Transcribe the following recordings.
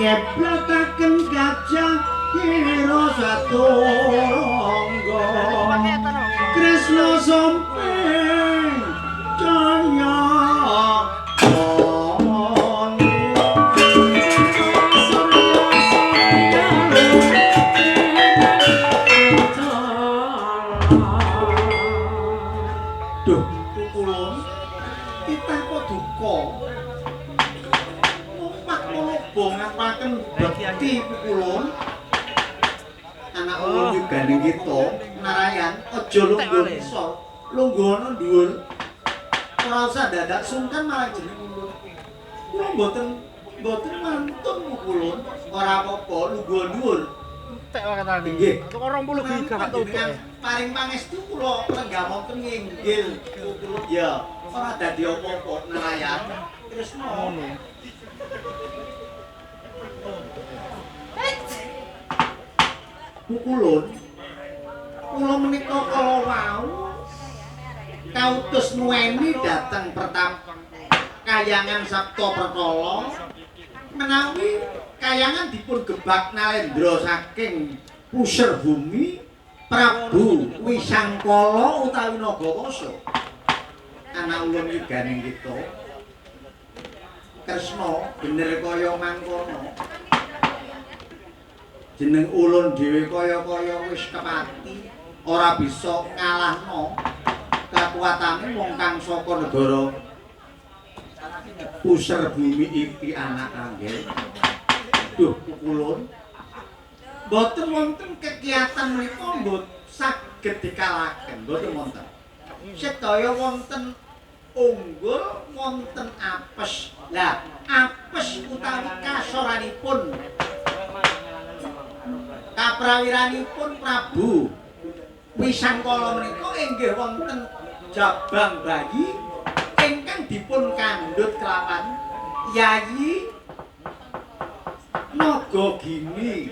ngeblataken gajah kira satungga Kresna samping jaya duh kukulun kita kok duka ngapaken bekti pukulun anak ulun juga ning kita narayan aja lungguh isor lungguh ana dhuwur ora usah dadak sungkan malah jeneng ulun kula mboten mantun pukulun ora apa-apa lungguh dhuwur tek wae katane nggih 20 giga dengan paring pangestu kula lenggah wonten nginggil pukulun ya ora dadi apa-apa narayan tresno ngono Pukulun kula menika kala wau kautus nuweni dhateng Pertap Kayangan Sabta Perkala menawi kayangan dipun gebak Nalendra saking pusir bumi Prabu Wisangkala utawi Nagawasa anak ulun yuganing kita Kresna bener kaya mangkono jeneng ulun dhewe kaya-kaya wis kepati ora bisa ngalahno kekuatane wong kang saka negara pusir bumi iki anak anggil duh pukulun mboten wonten kegiatan menika mbot saged dikalahaken mboten wonten sedaya wonten unggul wonten apes lah apes utawi kasoranipun kaprawiranipun Prabu Wisangkala menika inggih wonten jabang bayi ingkang dipun kandhut kelawan Yayi Nagagini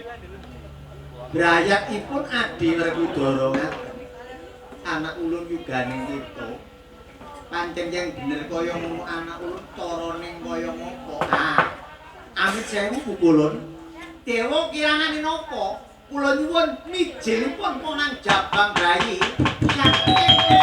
brayatipun Adi Werkudara anak ulun yuganing kita pancen yang bener kaya ngono anak ulun carane kaya ngopo amit sewu pukulun dewa kirangane napa kula nyuwun mijilipun ponang jabang bayi Nagagini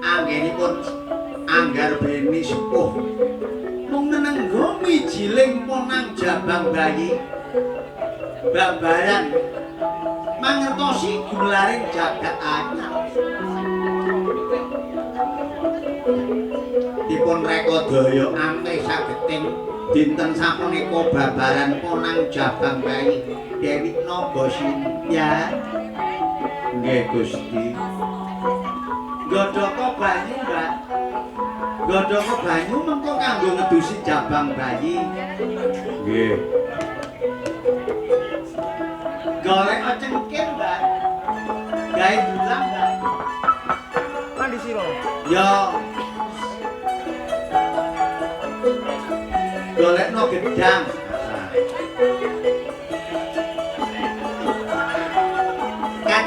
anggenipun anggar beni sepuh mung nenengga mijiling ponang jabang bayi babaran mangertosi gumelaring jagat anyar dipun reka daya ante sageting dinten sapunika babaran ponang jabang bayi Dewi Nagasindya nggih Gusti godhoko banyu Mbak godhoko banyu mengko kanggo ngedusi jabang bayi nggih golek cengkir Mbak gawe dulang Mbak Mandi sira ya golekno gedang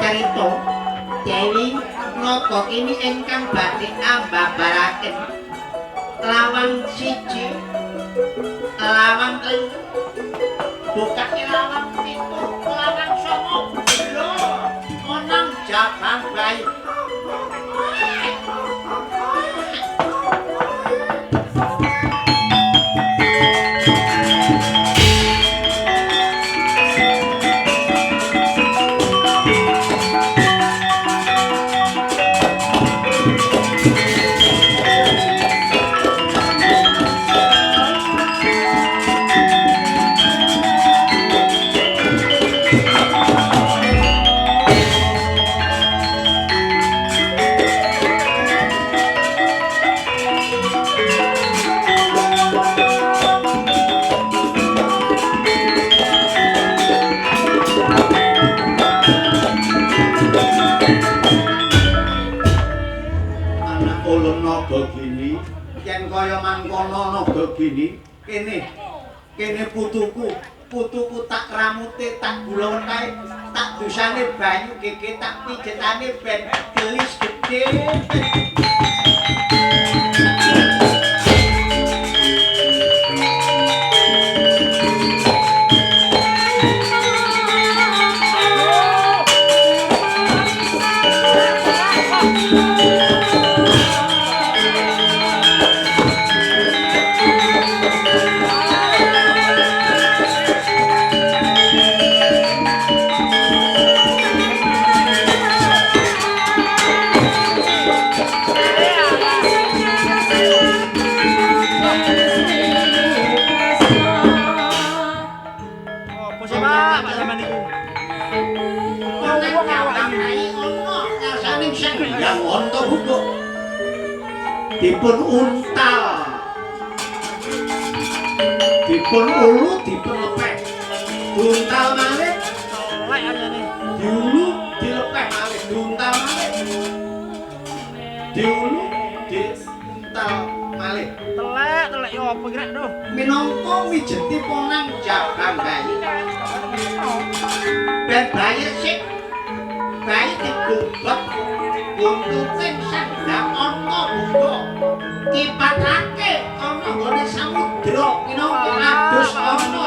carita Dewi Naga kini ingkang badhe ambabaraken lawang siji lawang telu bukan lawang pitu lawang songo lho onang jabang bayi yen kaya mangkono naga gini kene putuku tak ramute tak gulawetahe tak dusane banyu gege tak pijetane ben gelis gedhe dipun untal dipun ulu dipun lepeh diuntal malih diulu dilepeh malih diuntal malih diulu diuntal malih telek yo apa kira tuh minangka mijeti ponang jabang bayi ben bayi sik bayi digubek buntute sandang ana buka kipatrake ana nggone samudra minangka adus ana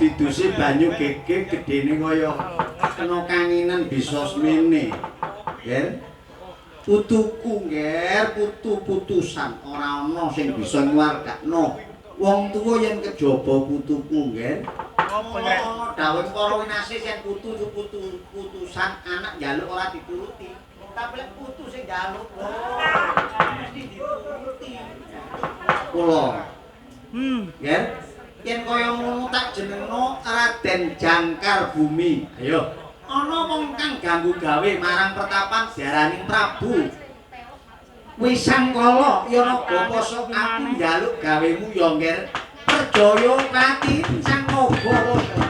didusi banyu gege gedene kaya kena kanginan bisa semene. Ger. Putuku nger, putu-putusan ora ana sing bisa nyuwargakno. Wong tuwa yen kejaba putuku nger. Apa nek dawuh para winasih yen putusan anak njaluk ora dituruti. Tapi lek putu sing njaluk mesti dituruti. Kula. Nger. Yen kaya ngono tak jenengno Raden Jangkar Bumi. Ayo. Ana wong kang ganggu gawe marang pertapan diarani Prabu. Wisangkala Yanaga Pasa aku njaluk gawemu ya ngger perjaya pati sang Nagara.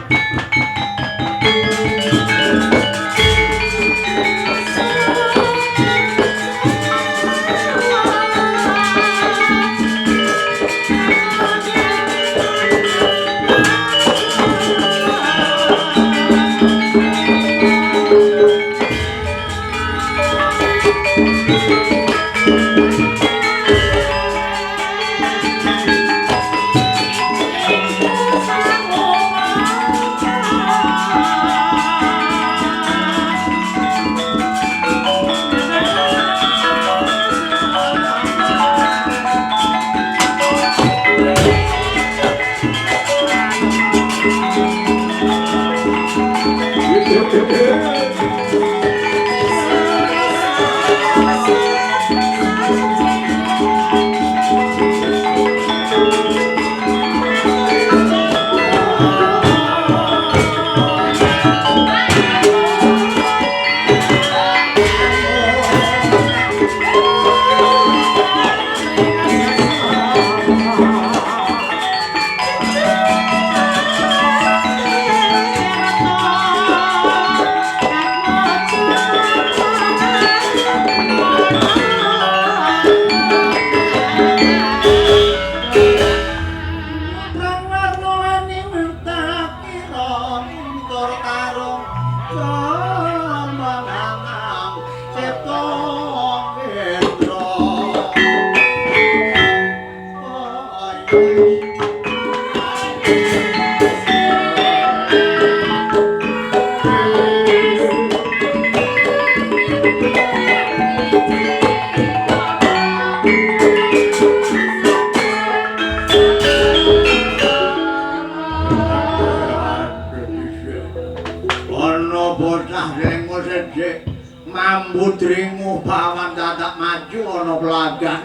Mambudrimu bawan dadak maju ana pelagan.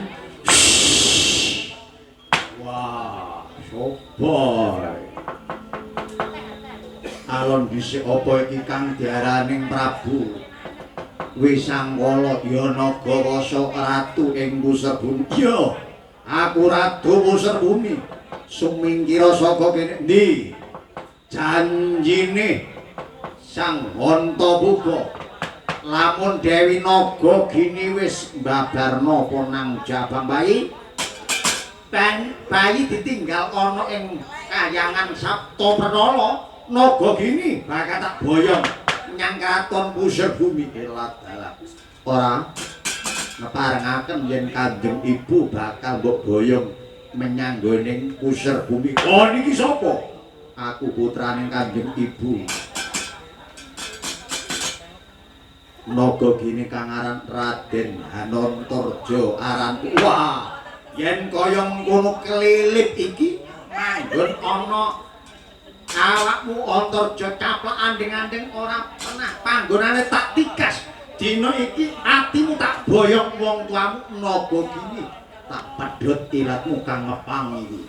Wah, sopo. Alon dhisik apa iki kang diaraning Prabu Wisangkala Yanaga Wasa ratu ing pusar bumi. Yo, aku ratu pusar bumi. Sumingkira saka kene ndi? Janjine Sang Antapuga lamun Dewi Naga Gini wis mbabarna apa nang jabang bayi bayi ditinggal ana ing kayangan Saptaprenala Naga Gini bakal tak boyong nyang kraton pusar bumi elat dalah ora neparengaken yen Kanjeng Ibu bakal mbok boyong menyang nggoning pusar bumi. Oh niki sapa? Aku putraning Kanjeng Ibu. Naga Gini kang aran Raden Hanantarja aran. Wah, yen kaya ngono kelilip iki manggon ana awakmu Antarja caplak anding-anding ora pernah panggonane tak tikas. Dina iki atimu tak boyong wong tuamu Naga Gini. Tak pedhot ilatmu kang ngepang iki.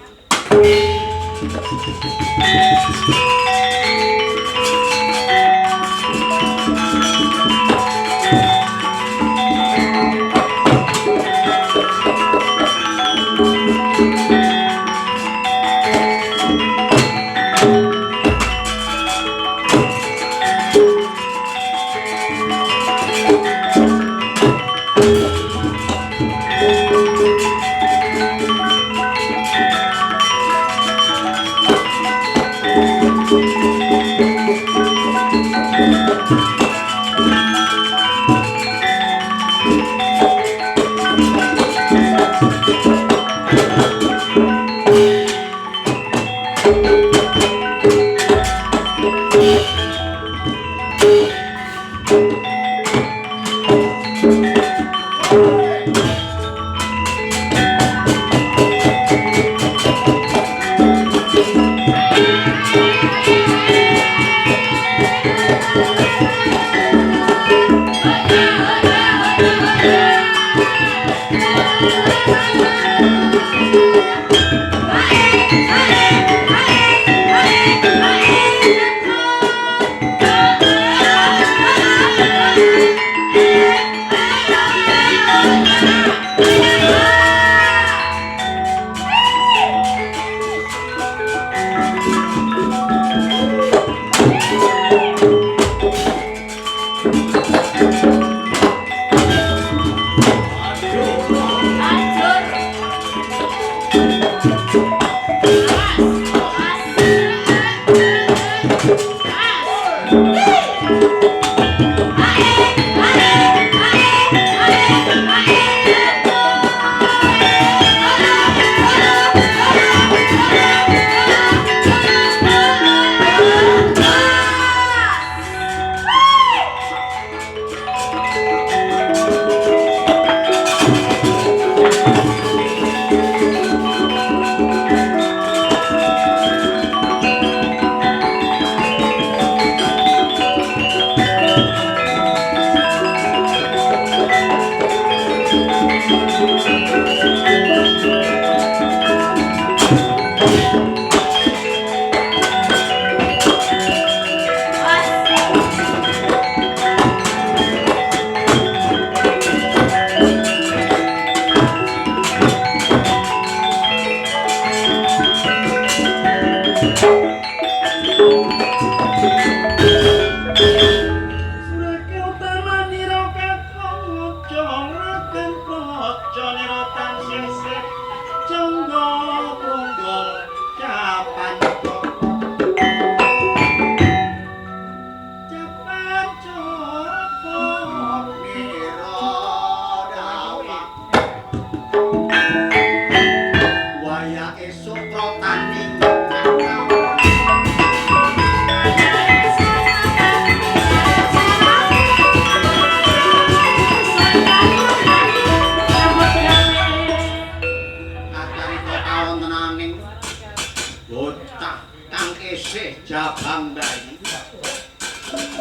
Jabang bayi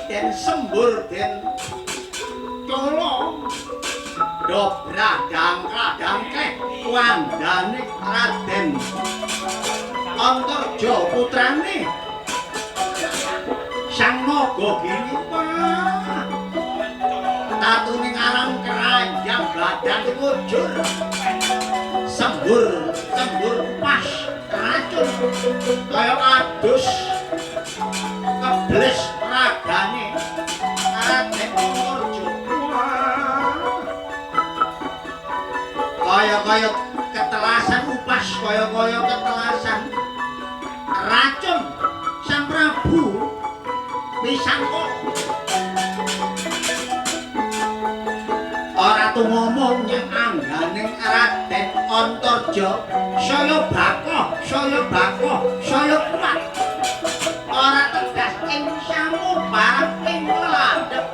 den sembur den colong dobradang keh wandane Raden Antarja putrane Sang Nagagini tatune ngarang keranjang badan kujur sembur pas racun kaya adus kebles ragane Raden Antarja kaya ketelasan upas kaya ketelasan racun Sang Prabu Wisangkala ora tu ngomong yang angganing Raden Antarja saya bakoh saya kuat ora tegas ing samu barang ing landhep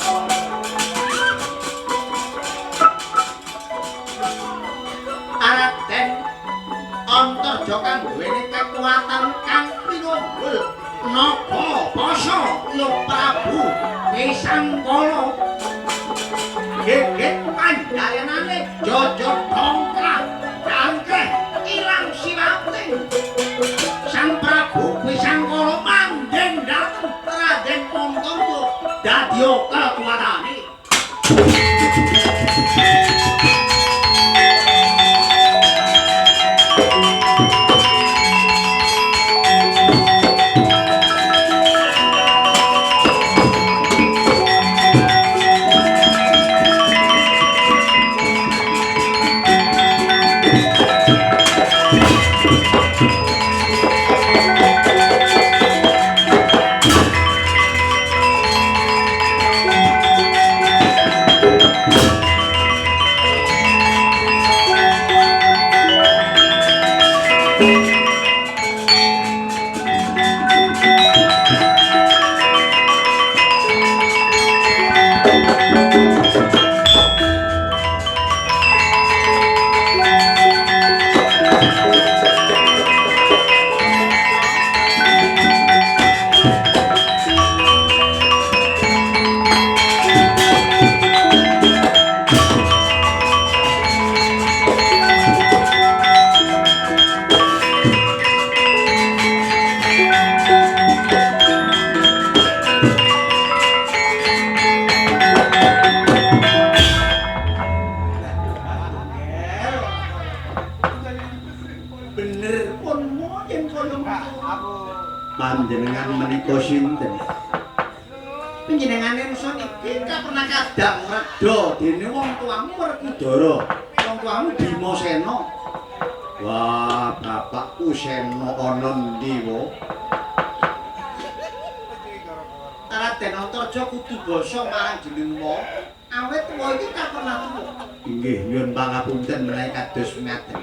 Raden Antarja kang duweni kekuatan kang pinunggul napa basa ya Prabu Wisangkala geget pandayanane jojok dongkrak dangkeh ilang siwate Sang Prabu Wisangkala mandeng dhateng Raden Antarja dadya kekuatane panjenengan menika sinten? Panjenengane rusak iki pernah kadang reda dene wong tuamu Werkudara. Wong tuamu Bimasena. Wah, bapakku Sena ana ndi wo? Raden Antarja kudu basa marang jenengmu. Awit tuwa iki pernah tuwa. Inggih, nyuwun pangapunten menawi kados ngaten.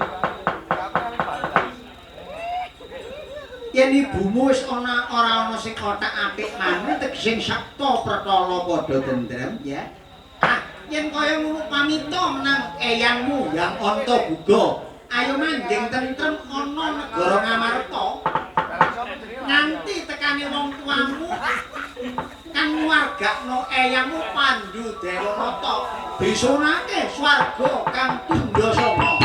Yen ibumu wis ora ana sing kotak apik maneh tegese sakta pratala padha tentrem ya. Ah, yen kaya ngono pamita menang eyangmu Yang Antabuga. Ayo manjing tentrem ana negara Ngamarta. Nganti tekane wong tuamu kang wargakno eyangmu Pandhu Dewanata besonake swarga kang Tundasana.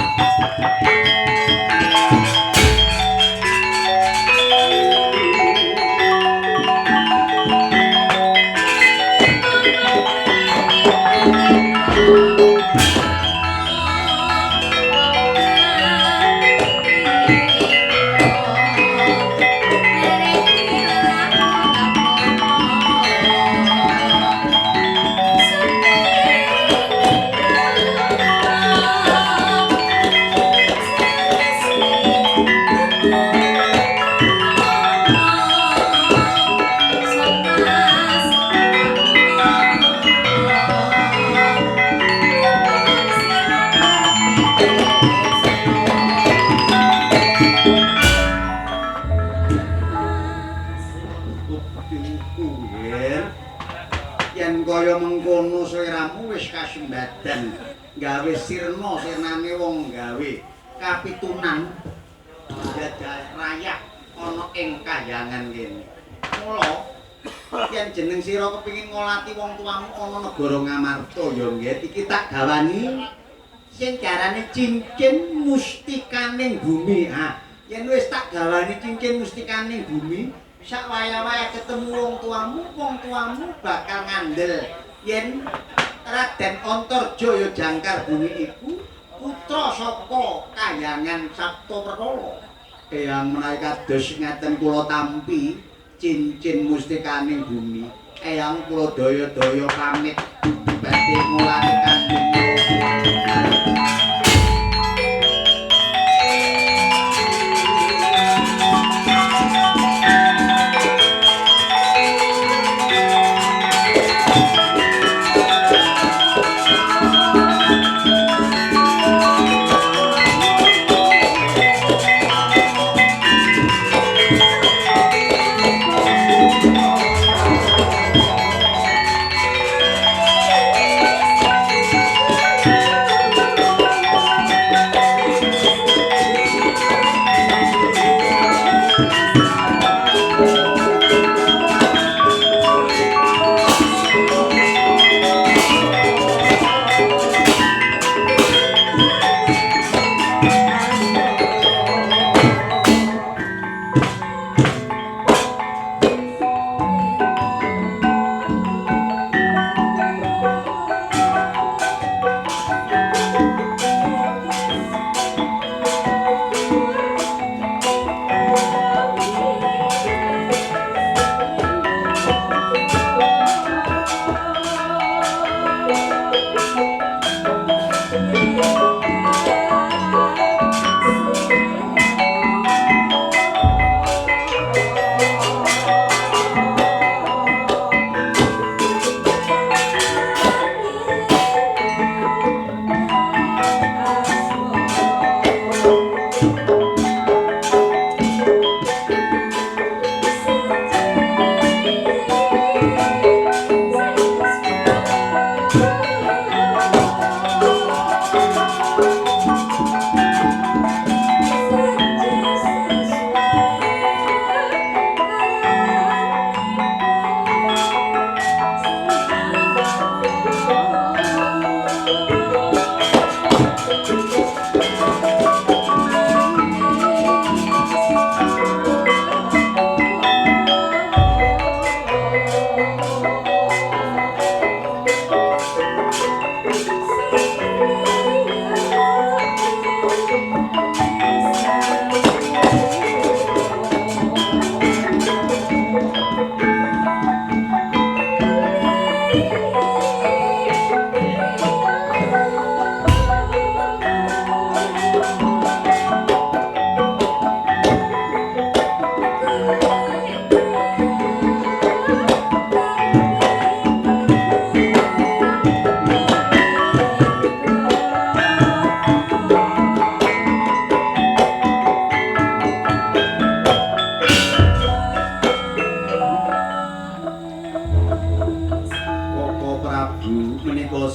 kaya mengkono sliramu wis kasembadan gawe sirnane wong gawe kapitunan dadah rayak ana ing kahyangan kene. Mula yen jeneng sira kepengin ngolati wong tuamu ana negara Ngamarta ya nggih iki tak gawani sing jarane cincin mustikaning bumi. Ha, yen wis tak gawani cincin mustikaning bumi, sak waya-waya ketemu wong tuamu bakal ngandel yen Raden Antarjaya Jangkar Bumi iku putra saka kahyangan Saptaperkala. Eyang menawi kados ngaten kula tampi cincin mustikaning bumi. Eyang kula daya-daya pamit badhe ngulati kanjeng.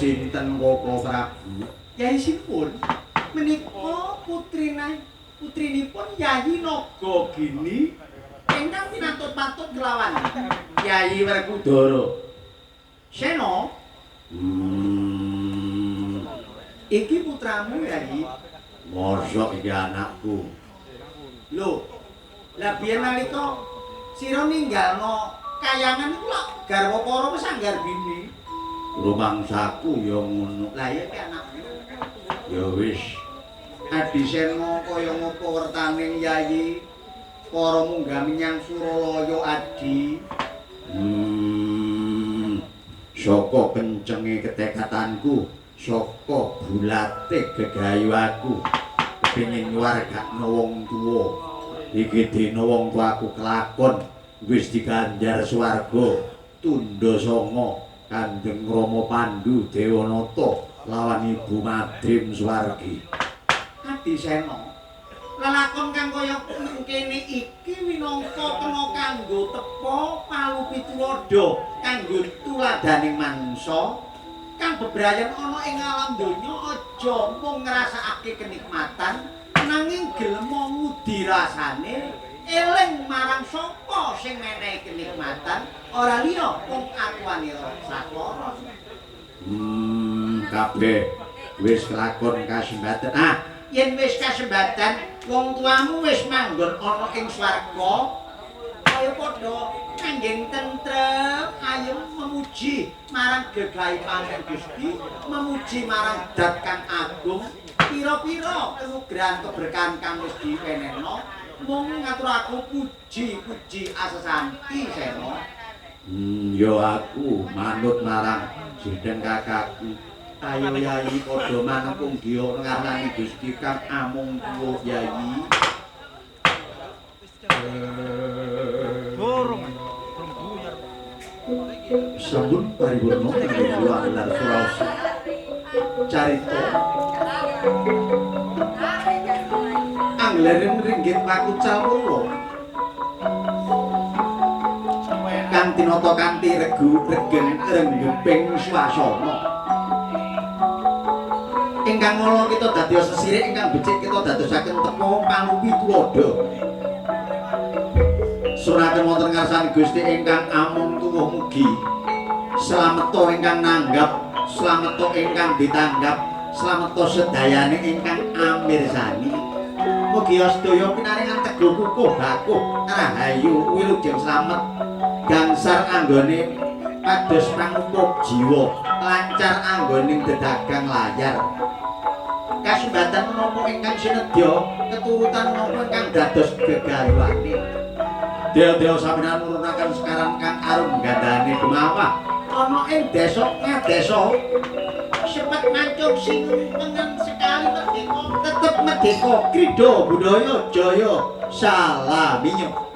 Sinten Koko Prabu? Yaisipun menika putrinipun Yayi Nagagini ingkang pinatut-patut kelawan Yayi Werkudara. Sena, iki putramu Yayi. Mosok iki anakku. Lho, lah biyen nalika sira ninggalno kayangan iku lak garwa para wis anggar bini. Rumangsaku ya ngono. Lah ya ki anakku. Ya wis. Adi Sena kaya ngapa wertaning Yayi para munggah menyang Suralaya Adi. Saka kencenge ketekatanku, saka bulate gegayuhanku, kepengin nyuwargakno wong tuwa. Iki dina wong tuaku kelakon wis diganjar swarga tundha sanga. Kanjeng Rama Pandhu Dewanata lawan Ibu Madrim Swargi. Adi Sena, lelakon kang kaya kene iki minangka kena kanggo tepo palu pituwada kanggo tuladaning manungsa kang bebrayan ana ing alam donya aja mung ngrasakake kenikmatan nanging gelem ngudi rasane eling marang sapa sing menehi kenikmatan ora liya mung akuanira saklara. Kabeh wis kelakon kasembatan. Yen wis kasembatan wong tuamu wis manggon ana ing swarga kaya padha kanggeng tentrem ayem memuji marang gegayuhaning Gusti, memuji marang Dat kang agung, pira-pira kanugrahan keberkahan kang wis diwenehna mung ngaturaken puji-puji asesanti Sena. Ya aku manut marang Jendeng kakakku. Ayo Yayi padha manempung diya ngarani Gusti kang amung tuwa Yayi. Sampun paripurna kangge kula gelar Suraosi. Carita Anglerin ringgit pakucal kula. Kang tinata kanthi regu regen renggeping swasana. Ingkang mula kita dadi sesirik ingkang becik kita dadosaken tepo palu pituwada. Suraken wonten ngarsaning Gusti ingkang amung tuwuh mugi slameta ingkang nanggap, slameta ingkang ditanggap, slameta sedayane ingkang amirsani. Mugi sedaya pinaringan teguh kukuh bakuh rahayu wilujeng slamet gangsar anggone kados pangupuk jiwa lancar anggoning dedagang layar. Kasembatan menapa ingkang sinedya keturutan menapa ingkang dados gegayuhane. Deo-deo sampeyan nurunaken sekarang kang arum gandane gemawah ana ing desa ngadesa sepet mancung sing pengen sekali merdeka tetep merdeka krida budaya jaya salaminyem.